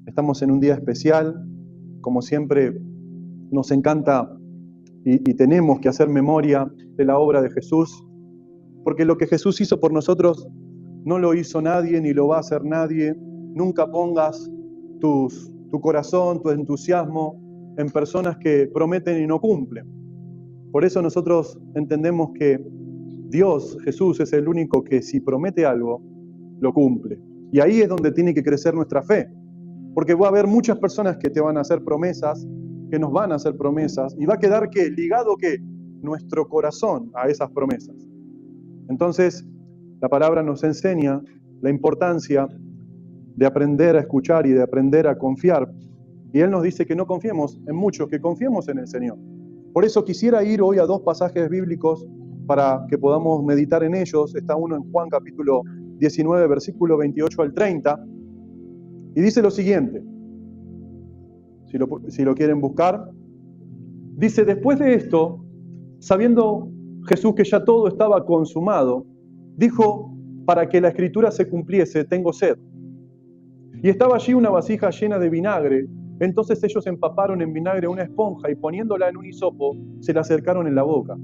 Estamos en un día especial, como siempre nos encanta y tenemos que hacer memoria de la obra de Jesús, porque lo que Jesús hizo por nosotros no lo hizo nadie ni lo va a hacer nadie. Nunca pongas tu corazón, tu entusiasmo en personas que prometen y no cumplen. Por eso nosotros entendemos que Dios, Jesús, es el único que si promete algo, lo cumple. Y ahí es donde tiene que crecer nuestra fe. Porque va a haber muchas personas que te van a hacer promesas, que nos van a hacer promesas, y va a quedar ¿qué? Ligado ¿qué? Nuestro corazón a esas promesas. Entonces, la palabra nos enseña la importancia de aprender a escuchar y de aprender a confiar. Y Él nos dice que no confiemos en muchos, que confiemos en el Señor. Por eso quisiera ir hoy a dos pasajes bíblicos para que podamos meditar en ellos. Está uno en Juan capítulo 19, versículo 28 al 30. Y dice lo siguiente, si lo quieren buscar. Dice, después de esto, sabiendo Jesús que ya todo estaba consumado, dijo, para que la escritura se cumpliese, tengo sed. Y estaba allí una vasija llena de vinagre. Entonces ellos empaparon en vinagre una esponja y poniéndola en un hisopo, se la acercaron en la boca.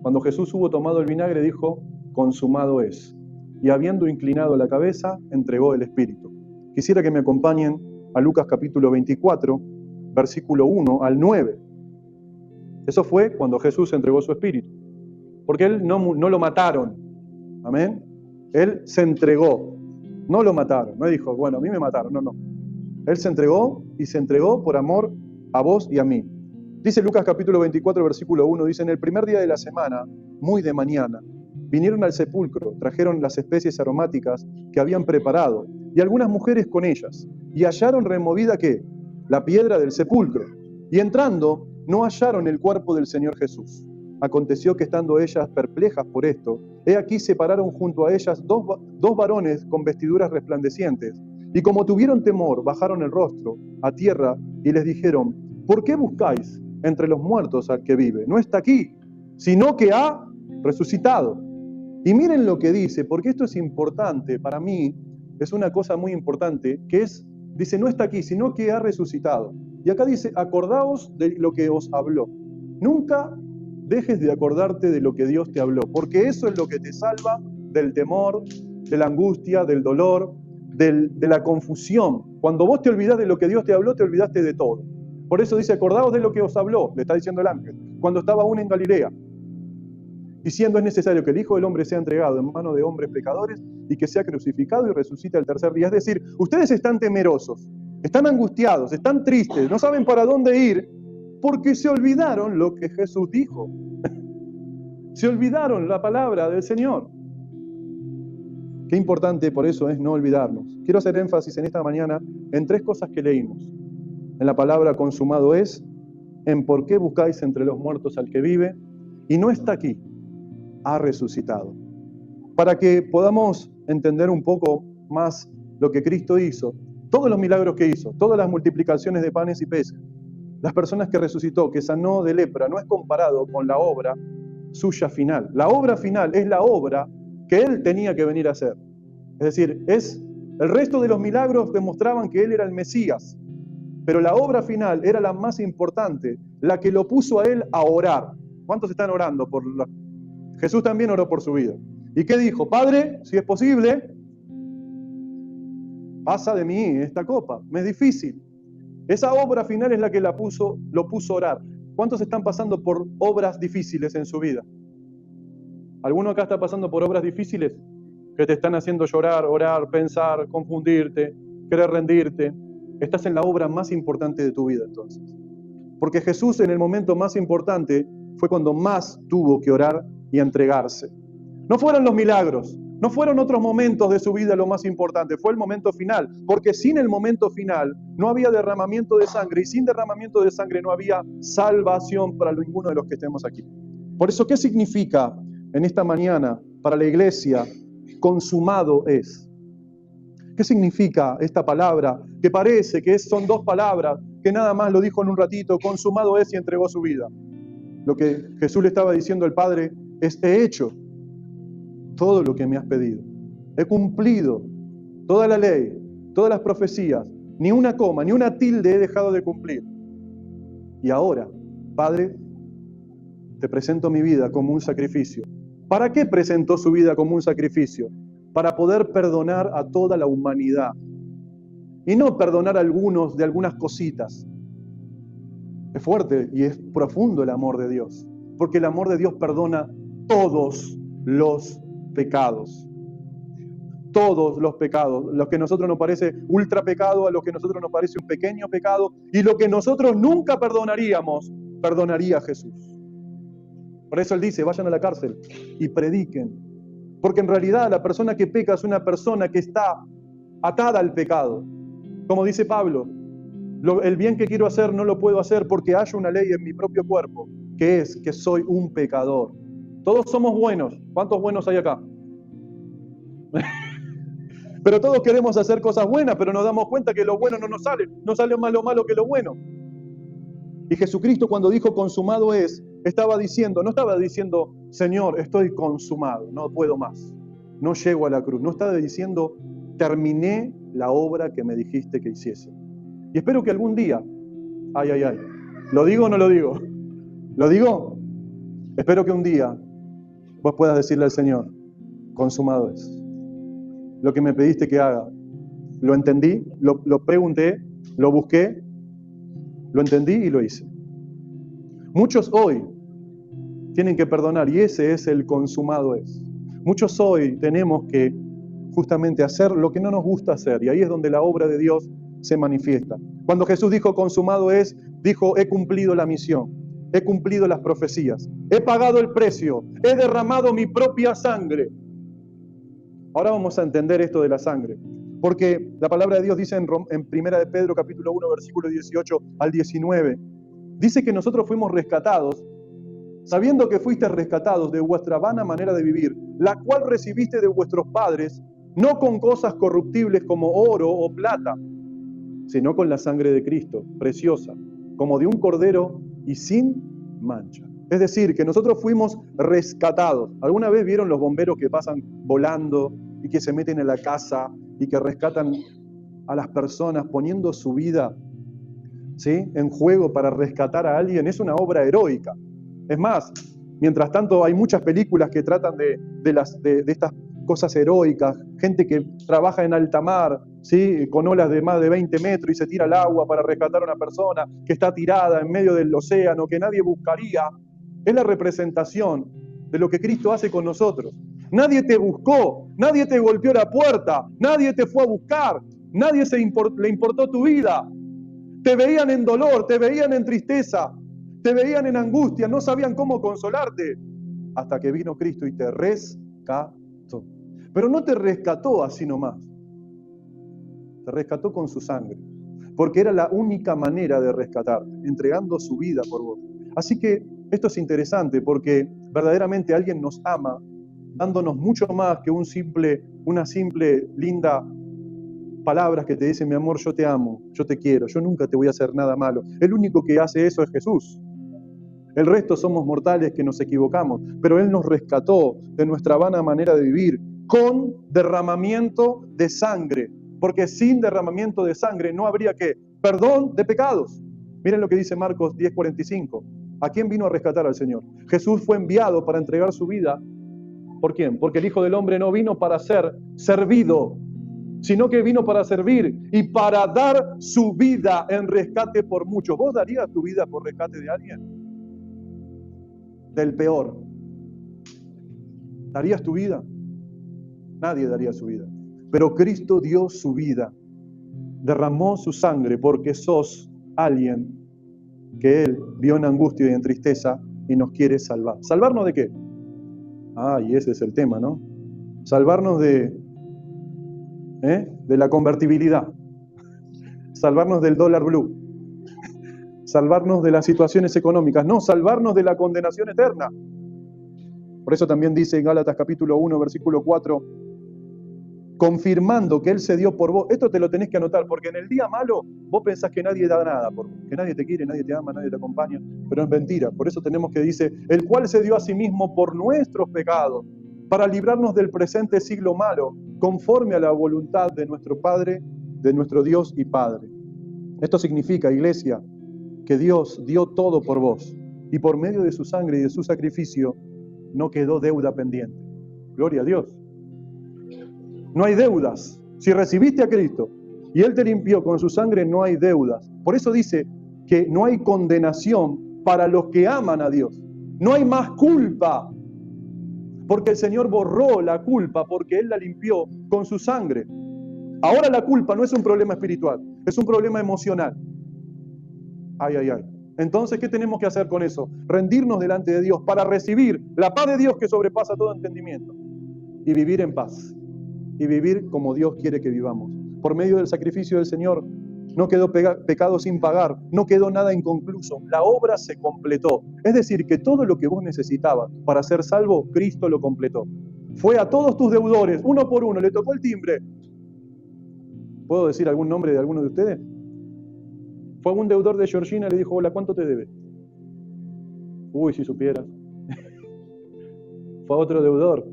Cuando Jesús hubo tomado el vinagre, dijo, consumado es. Y habiendo inclinado la cabeza, entregó el espíritu. Quisiera que me acompañen a Lucas capítulo 24, versículo 1 al 9. Eso fue cuando Jesús entregó su espíritu. Porque Él no lo mataron. Amén. Él se entregó. No lo mataron. No dijo, bueno, a mí me mataron. No. Él se entregó y se entregó por amor a vos y a mí. Dice Lucas capítulo 24, versículo 1, dice, en el primer día de la semana, muy de mañana, vinieron al sepulcro, trajeron las especies aromáticas que habían preparado, y algunas mujeres con ellas, y hallaron removida, ¿qué? La piedra del sepulcro. Y entrando, no hallaron el cuerpo del Señor Jesús. Aconteció que estando ellas perplejas por esto, he aquí se pararon junto a ellas dos varones con vestiduras resplandecientes, y como tuvieron temor, bajaron el rostro a tierra y les dijeron, ¿por qué buscáis entre los muertos al que vive? No está aquí, sino que ha resucitado. Y miren lo que dice, porque esto es importante, para mí es una cosa muy importante, que es, dice, no está aquí, sino que ha resucitado. Y acá dice, acordaos de lo que os habló. Nunca dejes de acordarte de lo que Dios te habló, porque eso es lo que te salva del temor, de la angustia, del dolor, de la confusión. Cuando vos te olvidás de lo que Dios te habló, te olvidaste de todo. Por eso dice, acordaos de lo que os habló, le está diciendo el ángel, cuando estaba aún en Galilea, diciendo, es necesario que el Hijo del Hombre sea entregado en manos de hombres pecadores y que sea crucificado y resucite al tercer día. Es decir, ustedes están temerosos, están angustiados, están tristes, no saben para dónde ir, porque se olvidaron lo que Jesús dijo. Se olvidaron la palabra del Señor. Qué importante por eso es no olvidarnos. Quiero hacer énfasis en esta mañana en tres cosas que leímos. En la palabra consumado es, en por qué buscáis entre los muertos al que vive, y no está aquí, ha resucitado. Para que podamos entender un poco más lo que Cristo hizo, todos los milagros que hizo, todas las multiplicaciones de panes y peces, las personas que resucitó, que sanó de lepra, no es comparado con la obra suya final. La obra final es la obra que Él tenía que venir a hacer. Es decir, el resto de los milagros demostraban que Él era el Mesías, pero la obra final era la más importante, la que lo puso a Él a orar. ¿Cuántos están orando por Jesús también oró por su vida? ¿Y qué dijo? Padre, si es posible, pasa de mí esta copa, me es difícil. Esa obra final es la que lo puso a orar. ¿Cuántos están pasando por obras difíciles en su vida? ¿Alguno acá está pasando por obras difíciles que te están haciendo llorar, orar, pensar, confundirte, querer rendirte? Estás en la obra más importante de tu vida entonces. Porque Jesús en el momento más importante fue cuando más tuvo que orar y entregarse. No fueron los milagros, no fueron otros momentos de su vida lo más importante, fue el momento final. Porque sin el momento final no había derramamiento de sangre y sin derramamiento de sangre no había salvación para ninguno de los que estemos aquí. Por eso, ¿qué significa en esta mañana para la iglesia consumado es? ¿Qué significa esta palabra? Que parece que son dos palabras, que nada más lo dijo en un ratito, consumado es y entregó su vida. Lo que Jesús le estaba diciendo al Padre es, he hecho todo lo que me has pedido. He cumplido toda la ley, todas las profecías, Ni una coma, ni una tilde he dejado de cumplir. Y ahora, Padre, te presento mi vida como un sacrificio. ¿Para qué presentó su vida como un sacrificio? Para poder perdonar a toda la humanidad. Y no perdonar a algunos de algunas cositas. Es fuerte y es profundo el amor de Dios. Porque el amor de Dios perdona todos los pecados. Todos los pecados. Lo que a nosotros nos parece ultra pecado, a lo que a nosotros nos parece un pequeño pecado. Y lo que nosotros nunca perdonaríamos, perdonaría a Jesús. Por eso Él dice, vayan a la cárcel y prediquen. Porque en realidad la persona que peca es una persona que está atada al pecado. Como dice Pablo, el bien que quiero hacer no lo puedo hacer porque hay una ley en mi propio cuerpo, que es que soy un pecador. Todos somos buenos. ¿Cuántos buenos hay acá? Pero todos queremos hacer cosas buenas, pero nos damos cuenta que lo bueno no nos sale. No sale más lo malo que lo bueno. Y Jesucristo, cuando dijo consumado es, no estaba diciendo, Señor, estoy consumado, no puedo más, no llego a la cruz. No estaba diciendo, terminé la obra que me dijiste que hiciese. Y espero que algún día, ¿lo digo o no lo digo? ¿Lo digo? Espero que un día vos puedas decirle al Señor, consumado es. Lo que me pediste que haga, lo entendí, lo pregunté, lo busqué, lo entendí y lo hice. Muchos hoy tienen que perdonar y ese es el consumado es. Muchos hoy tenemos que justamente hacer lo que no nos gusta hacer y ahí es donde la obra de Dios se manifiesta. Cuando Jesús dijo consumado es, dijo he cumplido la misión, he cumplido las profecías, he pagado el precio, he derramado mi propia sangre. Ahora vamos a entender esto de la sangre, porque la palabra de Dios dice en 1 de Pedro capítulo 1 versículo 18 al 19, dice que nosotros fuimos rescatados, sabiendo que fuiste rescatados de vuestra vana manera de vivir, la cual recibiste de vuestros padres, no con cosas corruptibles como oro o plata, sino con la sangre de Cristo, preciosa, como de un cordero y sin mancha. Es decir, que nosotros fuimos rescatados. ¿Alguna vez vieron los bomberos que pasan volando y que se meten en la casa y que rescatan a las personas poniendo su vida, ¿sí?, en juego para rescatar a alguien? Es una obra heroica. Es más, mientras tanto hay muchas películas que tratan de estas cosas heroicas, gente que trabaja en alta mar, ¿sí?, con olas de más de 20 metros y se tira al agua para rescatar a una persona que está tirada en medio del océano, que nadie buscaría. Es la representación de lo que Cristo hace con nosotros. Nadie te buscó, nadie te golpeó la puerta, nadie te fue a buscar, nadie le importó tu vida. Te veían en dolor, te veían en tristeza, te veían en angustia, no sabían cómo consolarte, hasta que vino Cristo y te rescató. Pero no te rescató así nomás, te rescató con su sangre, porque era la única manera de rescatarte, entregando su vida por vos. Así que esto es interesante porque verdaderamente alguien nos ama, dándonos mucho más que una simple, linda palabras que te dicen, mi amor, yo te amo, yo te quiero, yo nunca te voy a hacer nada malo. El único que hace eso es Jesús. El resto somos mortales que nos equivocamos, pero Él nos rescató de nuestra vana manera de vivir con derramamiento de sangre, porque sin derramamiento de sangre no habría perdón de pecados. Miren lo que dice Marcos 10:45. ¿A quién vino a rescatar al Señor? Jesús fue enviado para entregar su vida. ¿Por quién? Porque el Hijo del Hombre no vino para ser servido, sino que vino para servir y para dar su vida en rescate por muchos. ¿Vos darías tu vida por rescate de alguien? Del peor. ¿Darías tu vida? Nadie daría su vida. Pero Cristo dio su vida, derramó su sangre porque sos alguien que Él vio en angustia y en tristeza y nos quiere salvar. ¿Salvarnos de qué? Y ese es el tema, ¿no? Salvarnos de la convertibilidad, salvarnos del dólar blue, salvarnos de las situaciones económicas, no, salvarnos de la condenación eterna. Por eso también dice en Gálatas capítulo 1, versículo 4, confirmando que Él se dio por vos. Esto te lo tenés que anotar, porque en el día malo vos pensás que nadie da nada por vos, que nadie te quiere, nadie te ama, nadie te acompaña, pero es mentira. Por eso tenemos que dice, el cual se dio a sí mismo por nuestros pecados, para librarnos del presente siglo malo, conforme a la voluntad de nuestro Padre, de nuestro Dios y Padre. Esto significa, iglesia, que Dios dio todo por vos y por medio de su sangre y de su sacrificio no quedó deuda pendiente. Gloria a Dios. No hay deudas. Si recibiste a Cristo y Él te limpió con su sangre, no hay deudas. Por eso dice que no hay condenación para los que aman a Dios. No hay más culpa, porque el Señor borró la culpa, porque Él la limpió con su sangre. Ahora la culpa no es un problema espiritual, es un problema emocional. Ay, ay, ay. Entonces, ¿qué tenemos que hacer con eso? Rendirnos delante de Dios para recibir la paz de Dios que sobrepasa todo entendimiento y vivir en paz y vivir como Dios quiere que vivamos. Por medio del sacrificio del Señor no quedó pecado sin pagar, no quedó nada inconcluso, la obra se completó. Es decir, que todo lo que vos necesitabas para ser salvo, Cristo lo completó. Fue a todos tus deudores, uno por uno, le tocó el timbre. ¿Puedo decir algún nombre de alguno de ustedes? Fue a un deudor de Georgina y le dijo, hola, ¿cuánto te debe? Uy, si supieras. Fue a otro deudor,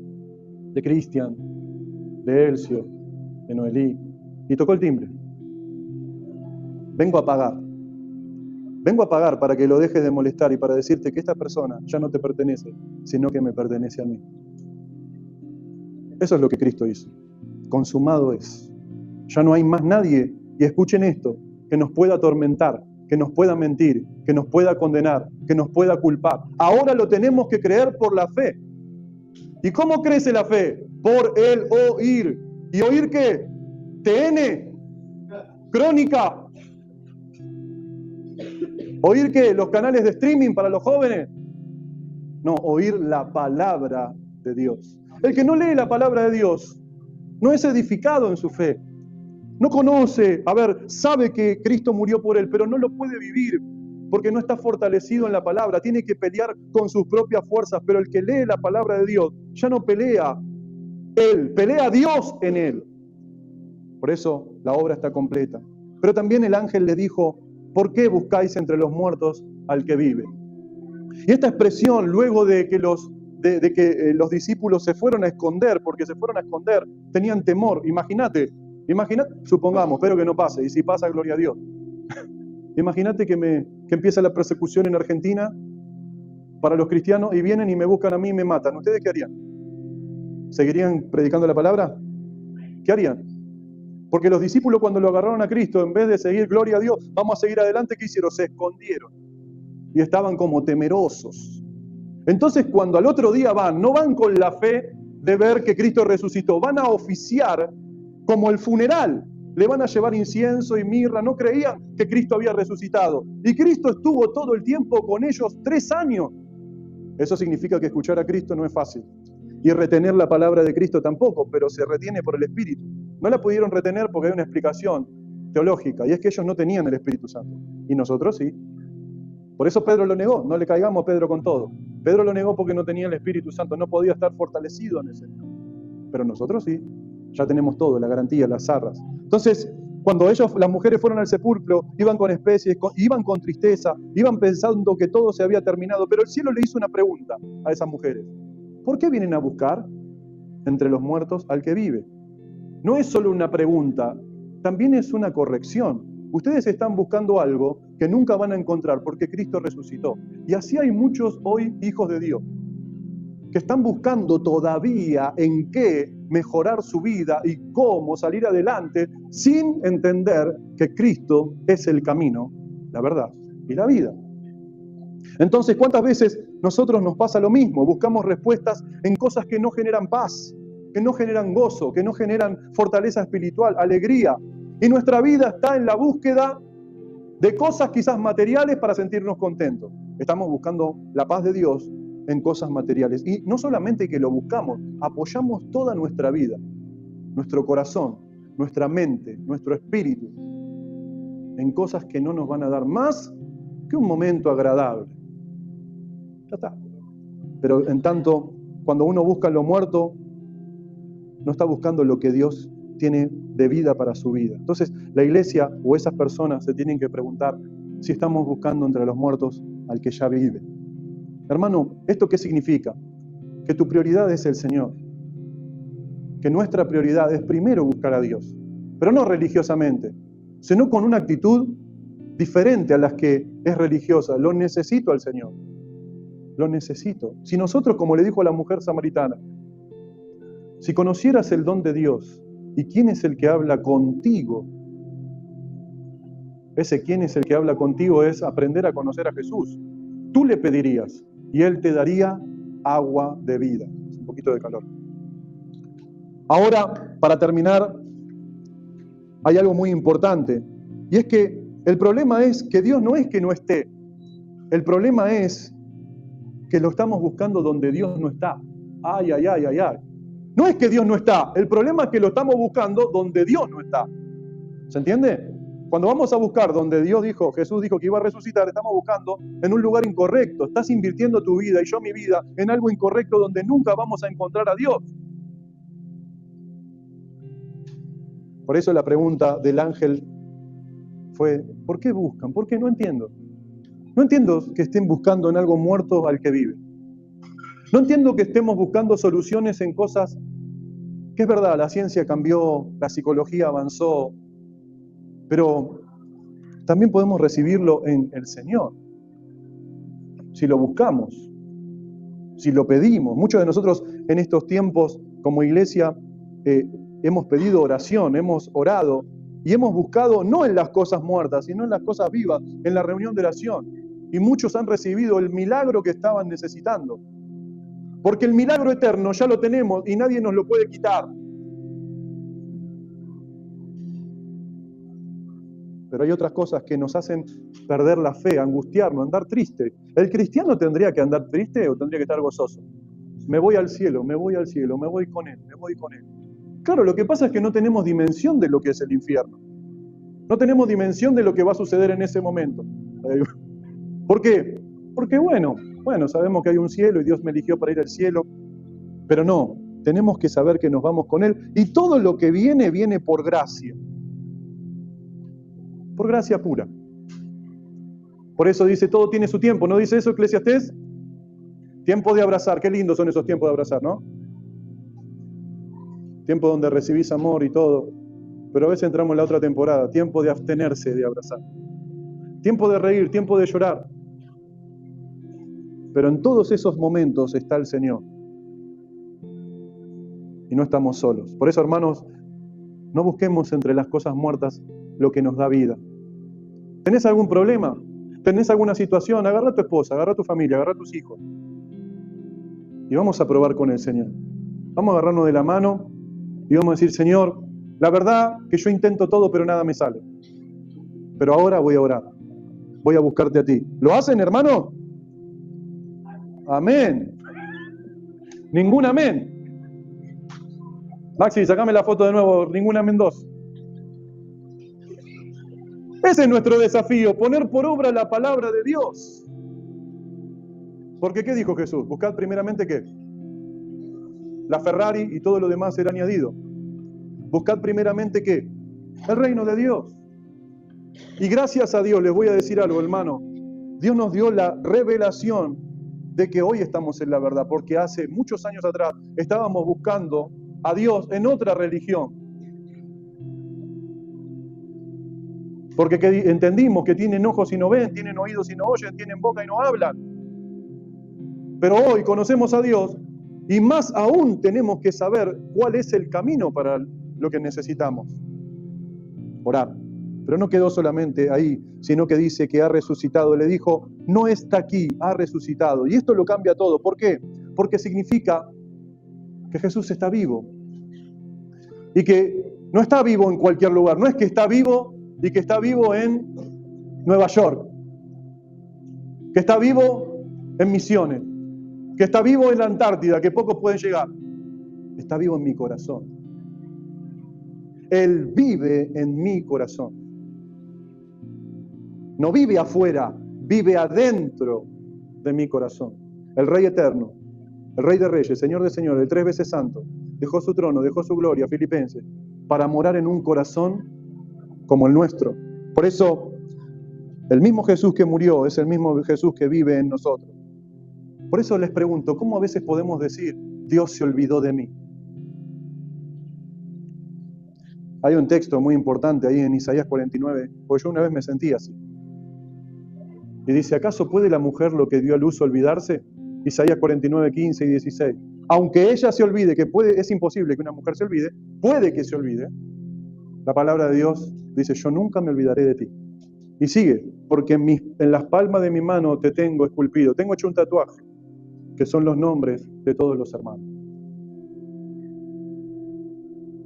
de Cristian, de Elcio, de Noelí, y tocó el timbre. Vengo a pagar. Vengo a pagar para que lo dejes de molestar y para decirte que esta persona ya no te pertenece, sino que me pertenece a mí. Eso es lo que Cristo hizo. Consumado es. Ya no hay más nadie, y escuchen esto, que nos pueda atormentar, que nos pueda mentir, que nos pueda condenar, que nos pueda culpar. Ahora lo tenemos que creer por la fe. ¿Y cómo crece la fe? Por el oír. ¿Y oír qué? TN, Crónica. ¿Oír qué? ¿Los canales de streaming para los jóvenes? No, oír la palabra de Dios. El que no lee la palabra de Dios no es edificado en su fe. No conoce, sabe que Cristo murió por él, pero no lo puede vivir porque no está fortalecido en la palabra. Tiene que pelear con sus propias fuerzas, pero el que lee la palabra de Dios ya no pelea él, pelea a Dios en él. Por eso la obra está completa. Pero también el ángel le dijo, ¿por qué buscáis entre los muertos al que vive? Y esta expresión, luego de que los discípulos se fueron a esconder, porque se fueron a esconder, tenían temor. Imagínate, supongamos, espero que no pase, y si pasa, gloria a Dios. Imagínate que empieza la persecución en Argentina para los cristianos y vienen y me buscan a mí y me matan. ¿Ustedes qué harían? ¿Seguirían predicando la palabra? ¿Qué harían? Porque los discípulos cuando lo agarraron a Cristo, en vez de seguir, gloria a Dios, vamos a seguir adelante, ¿qué hicieron? Se escondieron. Y estaban como temerosos. Entonces cuando al otro día no van con la fe de ver que Cristo resucitó, van a oficiar como el funeral. Le van a llevar incienso y mirra, no creían que Cristo había resucitado. Y Cristo estuvo todo el tiempo con ellos 3 años. Eso significa que escuchar a Cristo no es fácil. Y retener la palabra de Cristo tampoco, pero se retiene por el Espíritu. No la pudieron retener porque hay una explicación teológica, y es que ellos no tenían el Espíritu Santo. Y nosotros sí. Por eso Pedro lo negó, no le caigamos a Pedro con todo. Pedro lo negó porque no tenía el Espíritu Santo, no podía estar fortalecido en el Señor. Pero nosotros sí, ya tenemos todo, la garantía, las arras. Entonces, cuando las mujeres fueron al sepulcro, iban con especies, iban con tristeza, iban pensando que todo se había terminado, pero el cielo le hizo una pregunta a esas mujeres. ¿Por qué vienen a buscar entre los muertos al que vive? No es solo una pregunta, también es una corrección. Ustedes están buscando algo que nunca van a encontrar porque Cristo resucitó. Y así hay muchos hoy hijos de Dios que están buscando todavía en qué mejorar su vida y cómo salir adelante sin entender que Cristo es el camino, la verdad y la vida. Entonces, ¿cuántas veces nosotros nos pasa lo mismo? Buscamos respuestas en cosas que no generan paz, que no generan gozo, que no generan fortaleza espiritual, alegría. Y nuestra vida está en la búsqueda de cosas quizás materiales para sentirnos contentos. Estamos buscando la paz de Dios en cosas materiales. Y no solamente que lo buscamos, apoyamos toda nuestra vida, nuestro corazón, nuestra mente, nuestro espíritu, en cosas que no nos van a dar más que un momento agradable. Ya está. Pero en tanto, cuando uno busca lo muerto, no está buscando lo que Dios tiene de vida para su vida. Entonces, la iglesia o esas personas se tienen que preguntar si estamos buscando entre los muertos al que ya vive. Hermano, ¿esto qué significa? Que tu prioridad es el Señor. Que nuestra prioridad es primero buscar a Dios. pero no religiosamente, sino con una actitud diferente a las que es religiosa. Lo necesito al Señor. Lo necesito. Si nosotros, como le dijo a la mujer samaritana, si conocieras el don de Dios y quién es el que habla contigo, ese quién es el que habla contigo es aprender a conocer a Jesús. Tú le pedirías y Él te daría agua de vida. Es un poquito de calor. Ahora, para terminar, hay algo muy importante, y es que el problema es que Dios no es que no esté. El problema es que lo estamos buscando donde Dios no está. Ay, ay, ay, ay, ay. No es que Dios no está, el problema es que lo estamos buscando donde Dios no está. ¿Se entiende? Cuando vamos a buscar donde Jesús dijo que iba a resucitar, estamos buscando en un lugar incorrecto. Estás invirtiendo tu vida y yo mi vida en algo incorrecto donde nunca vamos a encontrar a Dios. Por eso la pregunta del ángel fue, ¿por qué buscan? ¿Por qué? No entiendo. No entiendo que estén buscando en algo muerto al que vive. No entiendo que estemos buscando soluciones en cosas que es verdad, la ciencia cambió, la psicología avanzó, pero también podemos recibirlo en el Señor. Si lo buscamos, si lo pedimos. Muchos de nosotros en estos tiempos como iglesia hemos pedido oración, hemos orado y hemos buscado no en las cosas muertas, sino en las cosas vivas, en la reunión de oración. Y muchos han recibido el milagro que estaban necesitando. Porque el milagro eterno ya lo tenemos y nadie nos lo puede quitar. Pero hay otras cosas que nos hacen perder la fe, angustiarnos, andar triste. ¿El cristiano tendría que andar triste o tendría que estar gozoso? Me voy al cielo, me voy al cielo, me voy con Él, me voy con Él. Claro, lo que pasa es que no tenemos dimensión de lo que es el infierno. No tenemos dimensión de lo que va a suceder en ese momento. ¿Por qué? Porque bueno, sabemos que hay un cielo y Dios me eligió para ir al cielo, pero no, tenemos que saber que nos vamos con Él y todo lo que viene, viene por gracia. Por gracia pura. Por eso dice, todo tiene su tiempo. ¿No dice eso Eclesiastés? Tiempo de abrazar. Qué lindos son esos tiempos de abrazar, ¿no? Tiempo donde recibís amor y todo. Pero a veces entramos en la otra temporada. Tiempo de abstenerse de abrazar. Tiempo de reír, tiempo de llorar. Pero en todos esos momentos está el Señor. Y no estamos solos. Por eso, hermanos, no busquemos entre las cosas muertas lo que nos da vida. ¿Tenés algún problema? ¿Tenés alguna situación? Agarra a tu esposa, agarra a tu familia, agarra a tus hijos. Y vamos a probar con el Señor. Vamos a agarrarnos de la mano y vamos a decir, Señor, la verdad que yo intento todo, pero nada me sale. Pero ahora voy a orar. Voy a buscarte a ti. ¿Lo hacen, hermano? Amén. Ningún amén. Maxi, sacame la foto de nuevo. Ningún amén 2. Ese es nuestro desafío, poner por obra la palabra de Dios. Porque ¿qué dijo Jesús? Buscad primeramente ¿qué? La Ferrari y todo lo demás será añadido. Buscad primeramente ¿qué? El reino de Dios. Y gracias a Dios, les voy a decir algo, hermano. Dios nos dio la revelación de que hoy estamos en la verdad, porque hace muchos años atrás estábamos buscando a Dios en otra religión. Porque entendimos que tienen ojos y no ven, tienen oídos y no oyen, tienen boca y no hablan. Pero hoy conocemos a Dios y más aún tenemos que saber cuál es el camino para lo que necesitamos. Orar. Pero no quedó solamente ahí, sino que dice que ha resucitado. Le dijo, no está aquí, ha resucitado. Y esto lo cambia todo. ¿Por qué? Porque significa que Jesús está vivo. Y que no está vivo en cualquier lugar. No es que está vivo y que está vivo en Nueva York, que está vivo en Misiones, que está vivo en la Antártida, que pocos pueden llegar. Está vivo en mi corazón. Él vive en mi corazón. No vive afuera, vive adentro de mi corazón. El Rey eterno, el Rey de Reyes, Señor de Señores, el 3 veces santo, dejó su trono, dejó su gloria, Filipenses, para morar en un corazón como el nuestro. Por eso, el mismo Jesús que murió es el mismo Jesús que vive en nosotros. Por eso les pregunto, ¿cómo a veces podemos decir, Dios se olvidó de mí? Hay un texto muy importante ahí en Isaías 49, porque yo una vez me sentí así. Y dice, ¿acaso puede la mujer lo que dio a luz olvidarse? Isaías 49, 15 y 16. Aunque ella se olvide, que es imposible que una mujer se olvide, puede que se olvide. La palabra de Dios dice, yo nunca me olvidaré de ti. Y sigue, porque en las palmas de mi mano te tengo esculpido. Tengo hecho un tatuaje, que son los nombres de todos los hermanos.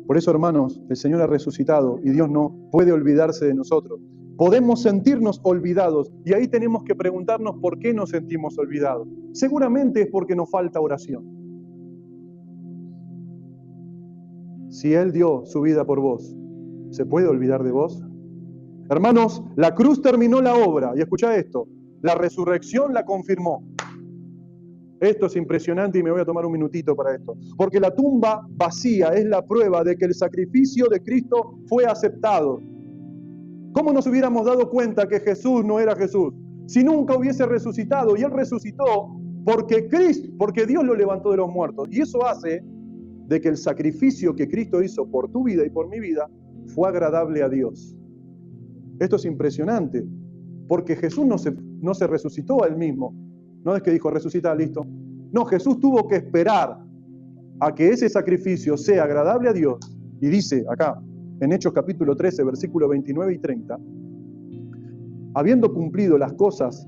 Por eso, hermanos, el Señor ha resucitado y Dios no puede olvidarse de nosotros. Podemos sentirnos olvidados y ahí tenemos que preguntarnos por qué nos sentimos olvidados. Seguramente es porque nos falta oración. Si Él dio su vida por vos, ¿se puede olvidar de vos? Hermanos, la cruz terminó la obra y escucha esto, la resurrección la confirmó. Esto es impresionante y me voy a tomar un minutito para esto. Porque la tumba vacía es la prueba de que el sacrificio de Cristo fue aceptado. ¿Cómo nos hubiéramos dado cuenta que Jesús no era Jesús? Si nunca hubiese resucitado, y Él resucitó porque Dios lo levantó de los muertos. Y eso hace de que el sacrificio que Cristo hizo por tu vida y por mi vida fue agradable a Dios. Esto es impresionante, porque Jesús no se resucitó a Él mismo. No es que dijo, resucita, listo. No, Jesús tuvo que esperar a que ese sacrificio sea agradable a Dios. Y dice acá, en Hechos capítulo 13, versículos 29 y 30, habiendo cumplido las cosas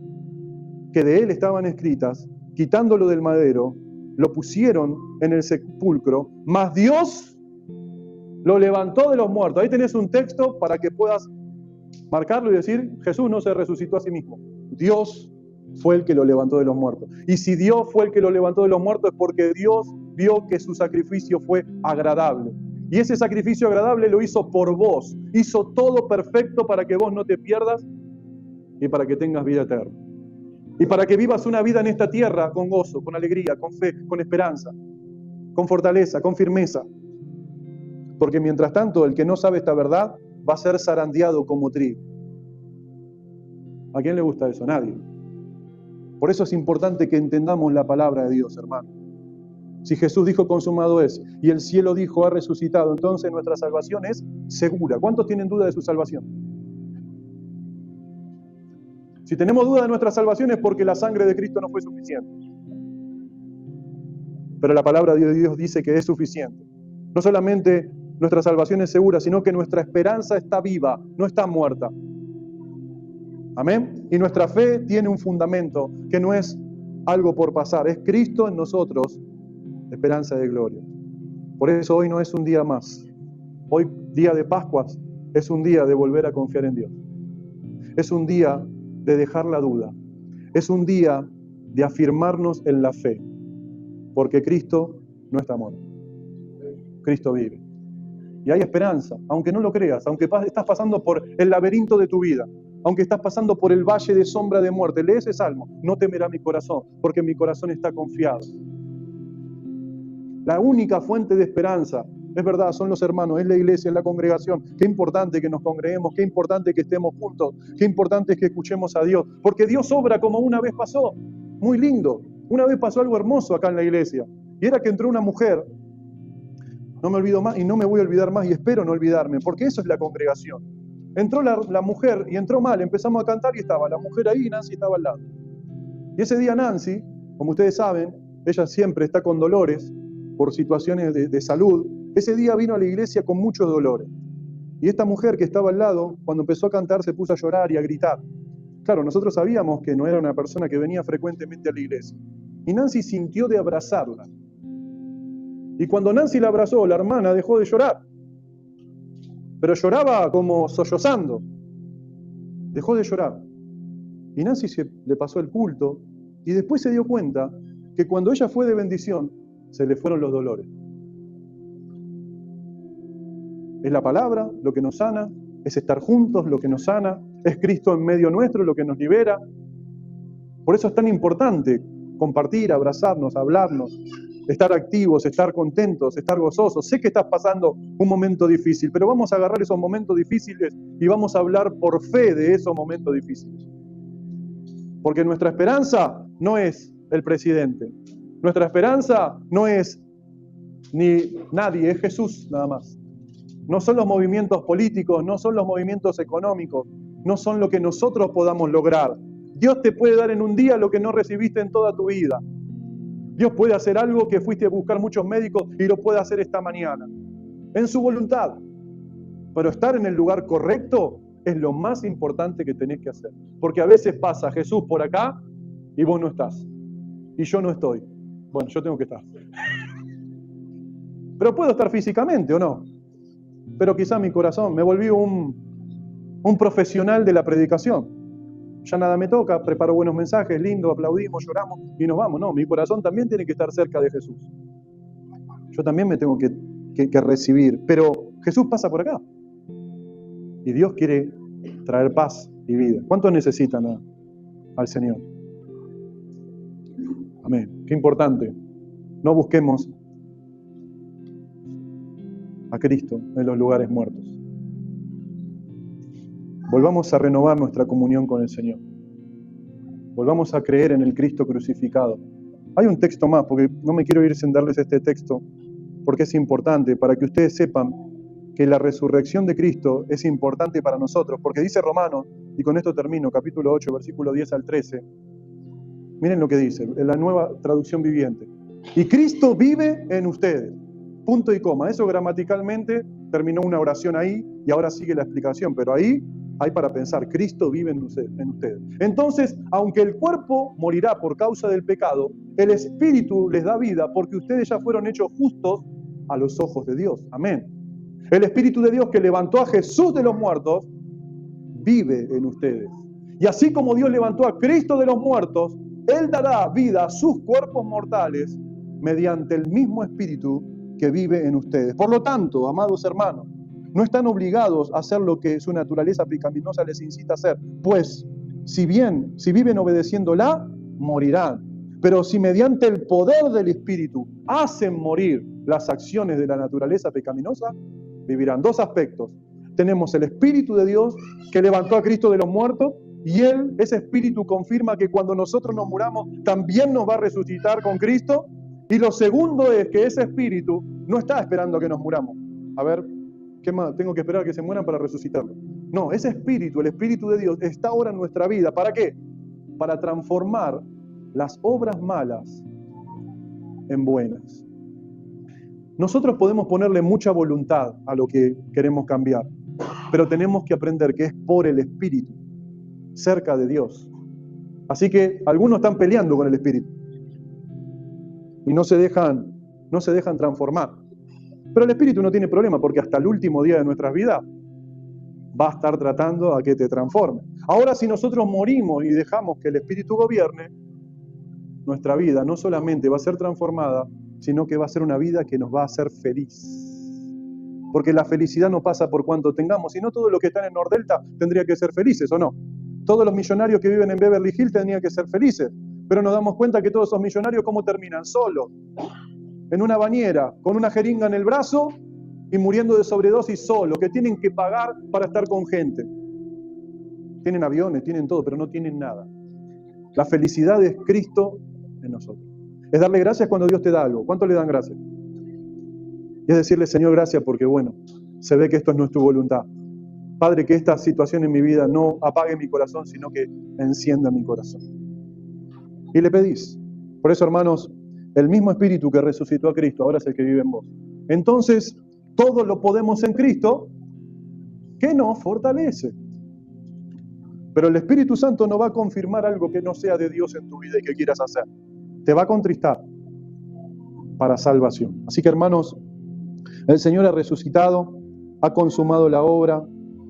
que de Él estaban escritas, quitándolo del madero, lo pusieron en el sepulcro, mas Dios lo levantó de los muertos. Ahí tenés un texto para que puedas marcarlo y decir, Jesús no se resucitó a sí mismo. Dios fue el que lo levantó de los muertos. Y si Dios fue el que lo levantó de los muertos es porque Dios vio que su sacrificio fue agradable. Y ese sacrificio agradable lo hizo por vos. Hizo todo perfecto para que vos no te pierdas y para que tengas vida eterna. Y para que vivas una vida en esta tierra con gozo, con alegría, con fe, con esperanza, con fortaleza, con firmeza. Porque mientras tanto, el que no sabe esta verdad va a ser zarandeado como trigo. ¿A quién le gusta eso? Nadie. Por eso es importante que entendamos la palabra de Dios, hermano. Si Jesús dijo consumado es, y el cielo dijo ha resucitado, entonces nuestra salvación es segura. ¿Cuántos tienen duda de su salvación? Si tenemos duda de nuestra salvación es porque la sangre de Cristo no fue suficiente. Pero la palabra de Dios dice que es suficiente. No solamente nuestra salvación es segura, sino que nuestra esperanza está viva, no está muerta. Amén. Y nuestra fe tiene un fundamento que no es algo por pasar, es Cristo en nosotros, esperanza de gloria. Por eso hoy no es un día más. Hoy, día de Pascuas, es un día de volver a confiar en Dios. Es un día de dejar la duda. Es un día de afirmarnos en la fe. Porque Cristo no está muerto. Cristo vive. Y hay esperanza, aunque no lo creas, aunque estás pasando por el laberinto de tu vida, aunque estás pasando por el valle de sombra de muerte. Lee ese salmo, no temerá mi corazón, porque mi corazón está confiado. La única fuente de esperanza, es verdad, son los hermanos, es la iglesia, es la congregación. Qué importante que nos congreguemos, qué importante que estemos juntos, qué importante es que escuchemos a Dios, porque Dios obra como una vez pasó, muy lindo. Una vez pasó algo hermoso acá en la iglesia, y era que entró una mujer. No me olvido más y no me voy a olvidar más y espero no olvidarme, porque eso es la congregación. Entró la mujer y entró mal, empezamos a cantar y estaba la mujer ahí y Nancy estaba al lado. Y ese día Nancy, como ustedes saben, ella siempre está con dolores por situaciones de salud. Ese día vino a la iglesia con muchos dolores. Y esta mujer que estaba al lado, cuando empezó a cantar, se puso a llorar y a gritar. Claro, nosotros sabíamos que no era una persona que venía frecuentemente a la iglesia. Y Nancy sintió de abrazarla. Y cuando Nancy la abrazó, la hermana dejó de llorar. Pero lloraba como sollozando. Dejó de llorar. Y Nancy le pasó el culto y después se dio cuenta que cuando ella fue de bendición, se le fueron los dolores. Es la palabra lo que nos sana, es estar juntos lo que nos sana, es Cristo en medio nuestro lo que nos libera. Por eso es tan importante compartir, abrazarnos, hablarnos, estar activos, estar contentos, estar gozosos. Sé que estás pasando un momento difícil, pero vamos a agarrar esos momentos difíciles y vamos a hablar por fe de esos momentos difíciles. Porque nuestra esperanza no es el presidente. Nuestra esperanza no es ni nadie, es Jesús nada más. No son los movimientos políticos, no son los movimientos económicos, no son lo que nosotros podamos lograr. Dios te puede dar en un día lo que no recibiste en toda tu vida. Dios puede hacer algo que fuiste a buscar muchos médicos y lo puede hacer esta mañana, en su voluntad. Pero estar en el lugar correcto es lo más importante que tenés que hacer. Porque a veces pasa Jesús por acá y vos no estás. Y yo no estoy. Bueno, yo tengo que estar. Pero puedo estar físicamente, ¿o no? Pero quizá mi corazón, me volví un profesional de la predicación. Ya nada me toca, preparo buenos mensajes, lindo, aplaudimos, lloramos y nos vamos. No, mi corazón también tiene que estar cerca de Jesús. Yo también me tengo que recibir. Pero Jesús pasa por acá. Y Dios quiere traer paz y vida. ¿Cuántos necesitan al Señor? Amén. Qué importante. No busquemos a Cristo en los lugares muertos. Volvamos a renovar nuestra comunión con el Señor. Volvamos a creer en el Cristo crucificado. Hay un texto más, porque no me quiero ir sin darles este texto, porque es importante, para que ustedes sepan que la resurrección de Cristo es importante para nosotros, porque dice Romanos, y con esto termino, capítulo 8, versículo 10 al 13. Miren lo que dice, en la Nueva Traducción Viviente. Y Cristo vive en ustedes. Punto y coma. Eso gramaticalmente terminó una oración ahí y ahora sigue la explicación, pero ahí hay para pensar, Cristo vive en ustedes. Entonces, aunque el cuerpo morirá por causa del pecado, el Espíritu les da vida porque ustedes ya fueron hechos justos a los ojos de Dios. Amén. El Espíritu de Dios que levantó a Jesús de los muertos vive en ustedes. Y así como Dios levantó a Cristo de los muertos, Él dará vida a sus cuerpos mortales mediante el mismo Espíritu que vive en ustedes. Por lo tanto, amados hermanos, no están obligados a hacer lo que su naturaleza pecaminosa les incita a hacer, pues si viven obedeciéndola, morirán. Pero si mediante el poder del Espíritu hacen morir las acciones de la naturaleza pecaminosa, vivirán. Dos aspectos. Tenemos el Espíritu de Dios que levantó a Cristo de los muertos y ese Espíritu confirma que cuando nosotros nos muramos también nos va a resucitar con Cristo. Y lo segundo es que ese Espíritu no está esperando a que nos muramos. A ver, ¿qué más? Tengo que esperar a que se mueran para resucitarlo. No, ese Espíritu, el Espíritu de Dios, está ahora en nuestra vida. ¿Para qué? Para transformar las obras malas en buenas. Nosotros podemos ponerle mucha voluntad a lo que queremos cambiar, pero tenemos que aprender que es por el Espíritu, cerca de Dios. Así que algunos están peleando con el Espíritu y no se dejan transformar. Pero el Espíritu no tiene problema, porque hasta el último día de nuestras vidas va a estar tratando a que te transforme. Ahora, si nosotros morimos y dejamos que el Espíritu gobierne, nuestra vida no solamente va a ser transformada, sino que va a ser una vida que nos va a hacer feliz. Porque la felicidad no pasa por cuánto tengamos, sino todos los que están en Nordelta tendrían que ser felices, ¿o no? Todos los millonarios que viven en Beverly Hills tendrían que ser felices. Pero nos damos cuenta que todos esos millonarios, ¿cómo terminan? Solos, en una bañera, con una jeringa en el brazo y muriendo de sobredosis solos, que tienen que pagar para estar con gente. Tienen aviones, tienen todo, pero no tienen nada. La felicidad es Cristo en nosotros. Es darle gracias cuando Dios te da algo. ¿Cuánto le dan gracias? Y es decirle, Señor, gracias porque, bueno, se ve que esto no es tu voluntad. Padre, que esta situación en mi vida no apague mi corazón, sino que encienda mi corazón. Y le pedís. Por eso, hermanos, el mismo Espíritu que resucitó a Cristo ahora es el que vive en vos. Entonces, todo lo podemos en Cristo, que nos fortalece. Pero el Espíritu Santo no va a confirmar algo que no sea de Dios en tu vida y que quieras hacer. Te va a contristar para salvación. Así que, hermanos, el Señor ha resucitado, ha consumado la obra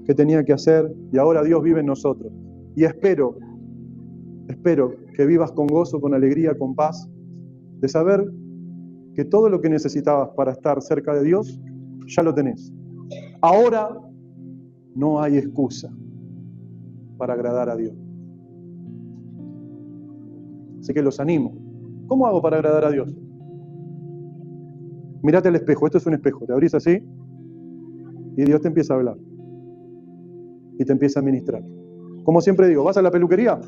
que tenía que hacer y ahora Dios vive en nosotros. Y espero que vivas con gozo, con alegría, con paz, de saber que todo lo que necesitabas para estar cerca de Dios, ya lo tenés. Ahora no hay excusa para agradar a Dios. Así que los animo. ¿Cómo hago para agradar a Dios? Mírate al espejo, esto es un espejo, te abrís así y Dios te empieza a hablar y te empieza a ministrar. Como siempre digo, vas a la peluquería,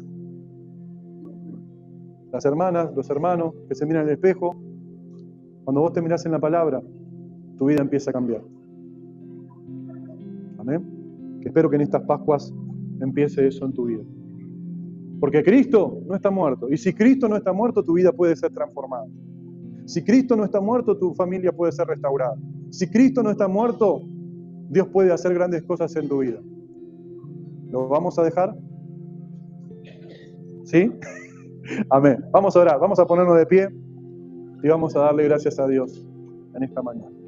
las hermanas, los hermanos que se miran en el espejo, cuando vos te mirás en la palabra, tu vida empieza a cambiar. Amén. Que espero que en estas Pascuas empiece eso en tu vida. Porque Cristo no está muerto. Y si Cristo no está muerto, tu vida puede ser transformada. Si Cristo no está muerto, tu familia puede ser restaurada. Si Cristo no está muerto, Dios puede hacer grandes cosas en tu vida. ¿Lo vamos a dejar? ¿Sí? Amén. Vamos a orar, vamos a ponernos de pie y vamos a darle gracias a Dios en esta mañana.